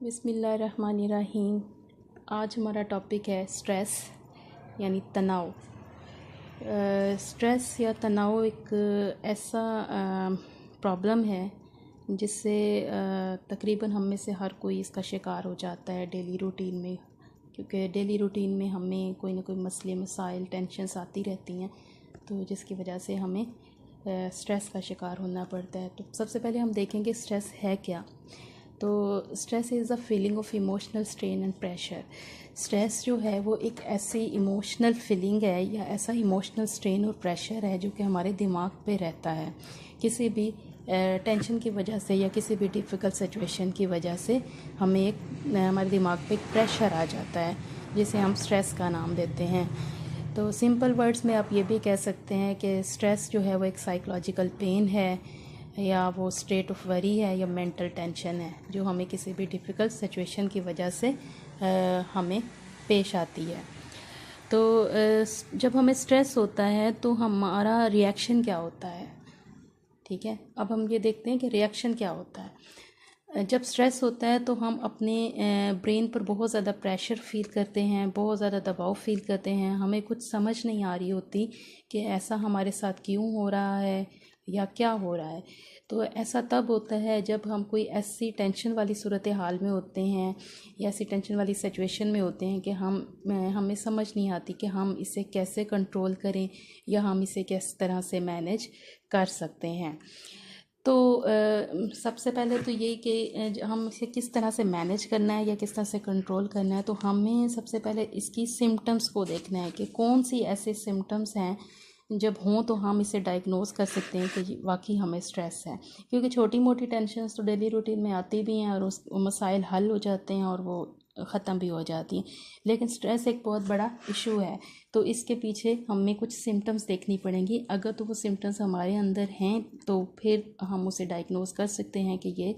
बिस्मिल्लाहिर्रहमानिर्रहीम। आज हमारा टॉपिक है स्ट्रेस यानी तनाव। स्ट्रेस या तनाव एक ऐसा प्रॉब्लम है जिससे तकरीबन हम में से हर कोई इसका शिकार हो जाता है डेली रूटीन में, क्योंकि डेली रूटीन में हमें कोई ना कोई मसले मसाइल टेंशन्स आती रहती हैं, तो जिसकी वजह से हमें स्ट्रेस का शिकार होना पड़ता है। तो सबसे पहले हम देखेंगे स्ट्रेस है क्या। तो stress is the feeling of emotional strain and pressure. Stress जो है वो एक ऐसी इमोशनल फीलिंग है या ऐसा इमोशनल स्ट्रेन और प्रेशर है जो कि हमारे दिमाग पे रहता है किसी भी टेंशन की वजह से या किसी भी डिफ़िकल्ट सिचुएशन की वजह से। हमें एक हमारे दिमाग पे एक प्रेशर आ जाता है जिसे हम स्ट्रेस का नाम देते हैं। तो सिंपल वर्ड्स में आप ये भी कह सकते हैं कि स्ट्रेस जो है वो एक साइकोलॉजिकल पेन है, या वो स्टेट ऑफ वरी है, या मेंटल टेंशन है जो हमें किसी भी डिफ़िकल्ट सिचुएशन की वजह से हमें पेश आती है। तो जब हमें स्ट्रेस होता है तो हमारा रिएक्शन क्या होता है, ठीक है। अब हम ये देखते हैं कि रिएक्शन क्या होता है। जब स्ट्रेस होता है तो हम अपने ब्रेन पर बहुत ज़्यादा प्रेशर फील करते हैं, बहुत ज़्यादा दबाव फील करते हैं। हमें कुछ समझ नहीं आ रही होती कि ऐसा हमारे साथ क्यों हो रहा है या क्या हो रहा है। तो ऐसा तब होता है जब हम कोई ऐसी टेंशन वाली सूरत हाल में होते हैं या ऐसी टेंशन वाली सिचुएशन में होते हैं कि हमें समझ नहीं आती कि हम इसे कैसे कंट्रोल करें या हम इसे किस तरह से मैनेज कर सकते हैं। तो सबसे पहले तो यही कि हम इसे किस तरह से मैनेज करना है या किस तरह से कंट्रोल करना है, तो हमें सबसे पहले इसकी सिम्टम्स को देखना है कि कौन सी ऐसे सिम्टम्स हैं जब हों तो हम इसे डायग्नोज कर सकते हैं कि वाकई हमें स्ट्रेस है। क्योंकि छोटी मोटी टेंशन्स तो डेली रूटीन में आती भी हैं और उस मसाइल हल हो जाते हैं और वो ख़त्म भी हो जाती हैं, लेकिन स्ट्रेस एक बहुत बड़ा इशू है। तो इसके पीछे हमें कुछ सिम्टम्स देखनी पड़ेंगी। अगर तो वो सिम्टम्स हमारे अंदर हैं तो फिर हम उसे डायग्नोज कर सकते हैं कि ये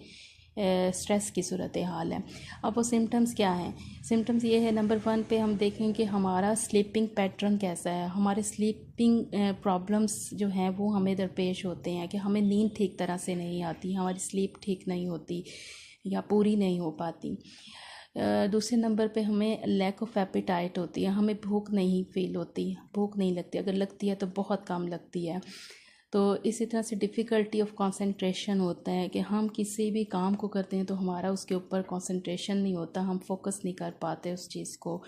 स्ट्रेस की सूरत हाल है। अब वो सिम्टम्स क्या हैं? सिम्टम्स ये है, नंबर 1 पे हम देखें कि हमारा स्लीपिंग पैटर्न कैसा है। हमारे स्लीपिंग प्रॉब्लम्स जो हैं वो हमें दरपेश होते हैं कि हमें नींद ठीक तरह से नहीं आती, हमारी स्लीप ठीक नहीं होती या पूरी नहीं हो पाती। दूसरे नंबर पे हमें लैक ऑफ एपिटाइट होती है, हमें भूख नहीं फील होती, भूख नहीं लगती, अगर लगती है तो बहुत कम लगती है। तो इसी तरह से डिफ़िकल्टी ऑफ कंसंट्रेशन होता है कि हम किसी भी काम को करते हैं तो हमारा उसके ऊपर कंसंट्रेशन नहीं होता, हम फोकस नहीं कर पाते उस चीज़ को।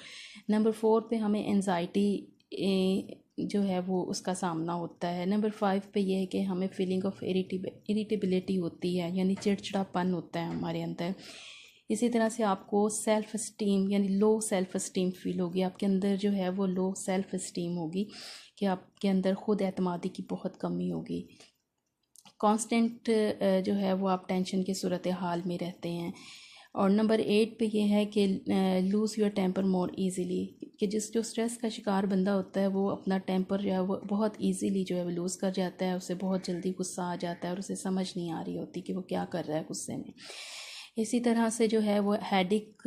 नंबर 4 पे हमें एंजाइटी जो है वो उसका सामना होता है। नंबर 5 पे ये है कि हमें फीलिंग ऑफ इरिटेबिलिटी होती है, यानी चिड़चिड़ापन होता है हमारे अंदर। इसी तरह से आपको सेल्फ़ इस्टीम यानी लो सेल्फ़ इस्टीम फील होगी, आपके अंदर जो है वो लो सेल्फ़ इस्टीम होगी कि आपके अंदर ख़ुद एतमादी की बहुत कमी होगी। कांस्टेंट जो है वो आप टेंशन की सूरत हाल में रहते हैं। और नंबर 8 पे ये है कि lose your temper more easily, कि जो स्ट्रेस का शिकार बंदा होता है वो अपना टेम्पर जो है वो बहुत ईज़िली जो है वो लूज़ कर जाता है, उसे बहुत जल्दी गुस्सा आ जाता है और उसे समझ नहीं आ रही होती कि वो क्या कर रहा है गुस्से में। इसी तरह से जो है वो हेडेक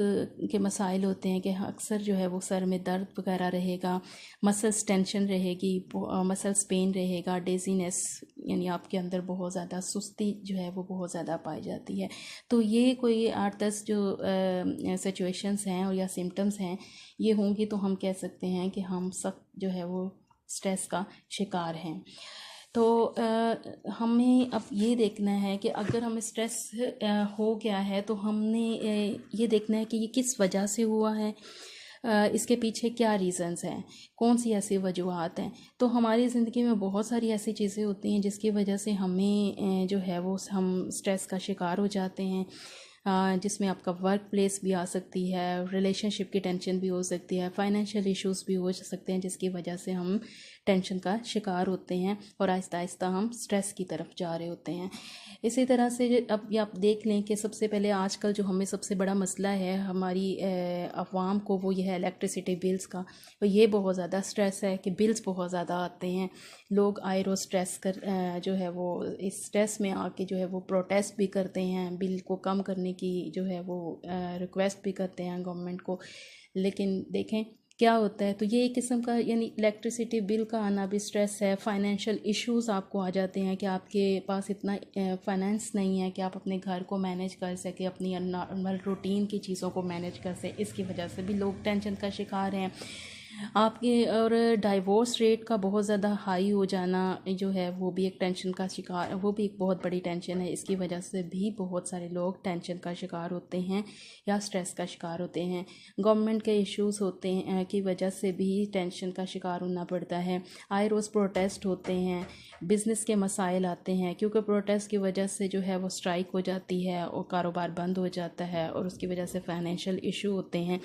के मसाइल होते हैं कि अक्सर जो है वो सर में दर्द वगैरह रहेगा, मसल्स टेंशन रहेगी, मसल्स पेन रहेगा, डेजीनेस यानी आपके अंदर बहुत ज़्यादा सुस्ती जो है वो बहुत ज़्यादा पाई जाती है। तो ये कोई 8-10 जो सिचुएशंस हैं और या सिम्टम्स हैं ये होंगी तो हम कह सकते हैं कि हम सब जो है वो स्ट्रेस का शिकार हैं। तो हमें अब ये देखना है कि अगर हमें स्ट्रेस हो गया है तो हमने ये देखना है कि ये किस वजह से हुआ है, इसके पीछे क्या रीज़न्स हैं, कौन सी ऐसी वजूहात हैं। तो हमारी ज़िंदगी में बहुत सारी ऐसी चीज़ें होती हैं जिसकी वजह से हमें जो है वो हम स्ट्रेस का शिकार हो जाते हैं, जिसमें आपका वर्क प्लेस भी आ सकती है, रिलेशनशिप की टेंशन भी हो सकती है, फाइनेंशियल इश्यूज़ भी हो सकते हैं जिसकी वजह से हम टेंशन का शिकार होते हैं और आहिस्ता आहिस्ता हम स्ट्रेस की तरफ जा रहे होते हैं। इसी तरह से अब ये आप देख लें कि सबसे पहले आजकल जो हमें सबसे बड़ा मसला है हमारी अवाम को वो ये है इलेक्ट्रिसिटी बिल्स का। तो ये बहुत ज़्यादा स्ट्रेस है कि बिल्स बहुत ज़्यादा आते हैं, लोग आए रोज़ स्ट्रेस कर जो है वो इस स्ट्रेस में आके जो है वो प्रोटेस्ट भी करते हैं, बिल को कम करने की जो है वो रिक्वेस्ट भी करते हैं गवर्नमेंट को। लेकिन देखें क्या होता है, तो ये एक किस्म का यानी इलेक्ट्रिसिटी बिल का आना भी स्ट्रेस है। फाइनेंशियल इश्यूज़ आपको आ जाते हैं कि आपके पास इतना फाइनेंस नहीं है कि आप अपने घर को मैनेज कर सके, अपनी नॉर्मल रूटीन की चीज़ों को मैनेज कर सके। इसकी वजह से भी लोग टेंशन का शिकार हैं आपके। और डाइवोर्स रेट का बहुत ज़्यादा हाई हो जाना जो है वो भी एक टेंशन का शिकार, वो भी एक बहुत बड़ी टेंशन है। इसकी वजह से भी बहुत सारे लोग टेंशन का शिकार होते हैं या स्ट्रेस का शिकार होते हैं। गवर्नमेंट के इश्यूज़ होते हैं की वजह से भी टेंशन का शिकार होना पड़ता है। आए रोज़ प्रोटेस्ट होते हैं, बिज़नेस के मसाइल आते हैं, क्योंकि प्रोटेस्ट की वजह से जो है वो स्ट्राइक हो जाती है और कारोबार बंद हो जाता है और उसकी वजह से फाइनेंशियल इशू होते हैं।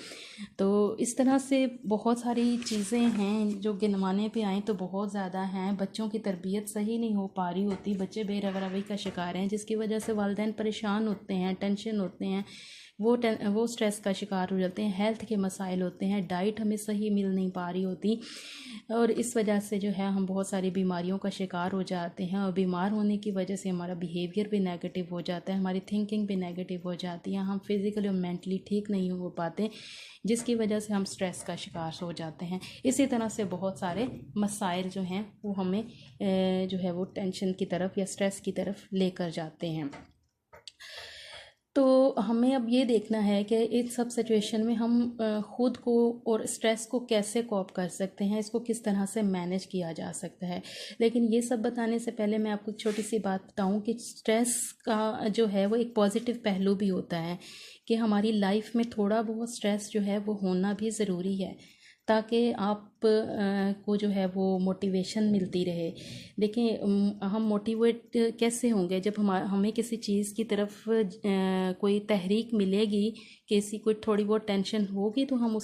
तो इस तरह से बहुत सारी चीज़ें हैं जो गिनवाने पे आएँ तो बहुत ज़्यादा हैं। बच्चों की तरबियत सही नहीं हो पा रही होती, बच्चे बेरवरवी का शिकार हैं, जिसकी वजह से वालिदैन परेशान होते हैं, टेंशन होते हैं, वो स्ट्रेस का शिकार हो जाते हैं। हेल्थ के मसाइल होते हैं, डाइट हमें सही मिल नहीं पा रही होती और इस वजह से जो है हम बहुत सारी बीमारियों का शिकार हो जाते हैं। और बीमार होने की वजह से हमारा बिहेवियर भी नेगेटिव हो जाता है, हमारी थिंकिंग भी नेगेटिव हो जाती है, हम फिज़िकली और मेंटली ठीक नहीं हो पाते, जिसकी वजह से हम स्ट्रेस का शिकार हो जाते हैं। इसी तरह से बहुत सारे मसाइल जो हैं वो हमें जो है वो टेंशन की तरफ या स्ट्रेस की तरफ लेकर जाते हैं। तो हमें अब ये देखना है कि इस सब सिचुएशन में हम ख़ुद को और स्ट्रेस को कैसे कॉप कर सकते हैं, इसको किस तरह से मैनेज किया जा सकता है। लेकिन ये सब बताने से पहले मैं आपको छोटी सी बात बताऊं कि स्ट्रेस का जो है वो एक पॉजिटिव पहलू भी होता है कि हमारी लाइफ में थोड़ा बहुत स्ट्रेस जो है वो होना भी ज़रूरी है, ताकि आप को जो है वो मोटिवेशन मिलती रहे। देखिए हम मोटिवेट कैसे होंगे जब हमें किसी चीज़ की तरफ कोई तहरीक मिलेगी, किसी कोई थोड़ी बहुत टेंशन होगी तो हम उस